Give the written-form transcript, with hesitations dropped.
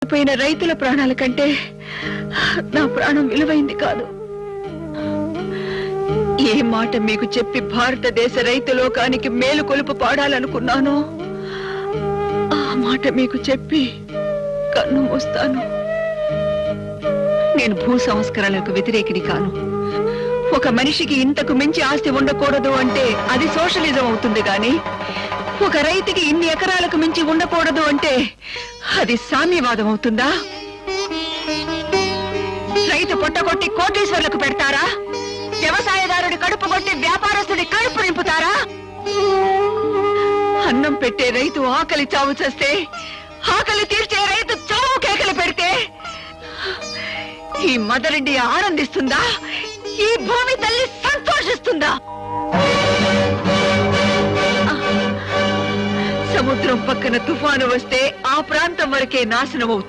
పోయిన రైతుల ప్రాణాల కంటే నా ప్రాణం విలువైంది కాదు. ఏ మాట మీకు చెప్పి భారతదేశ రైతు లోకానికి మేలు కొలుపు పాడాలనుకున్నానో ఆ మాట మీకు చెప్పి కన్ను మూస్తాను. నేను భూ సంస్కరణలకు వ్యతిరేకిని కాను. ఒక మనిషికి ఇంతకు మించి ఆస్తి ఉండకూడదు అంటే అది సోషలిజం అవుతుంది గాని ఒక రైతుకి ఇన్ని ఎకరాలకు మించి ఉండకూడదు అంటే అది సామ్యవాదం అవుతుందా? రైతు పొట్టగొట్టి కోటీశ్వర్లకు పెడతారా? వ్యవసాయదారుడి కడుపు కొట్టి వ్యాపారస్తుడి కడుపు నింపుతారా? అన్నం పెట్టే రైతు ఆకలి చావు చేస్తే ఆకలి తీర్చే రైతు చావు కేకలు పెడితే ఈ మదర్ ఇండియా ఆనందిస్తుందా? ఈ భూమి తల్లి సంతోషిస్తుందా? సముద్రం పక్కన తుఫాను వస్తే ఆ ప్రాంతం వరకే నాశనం అవుతుంది.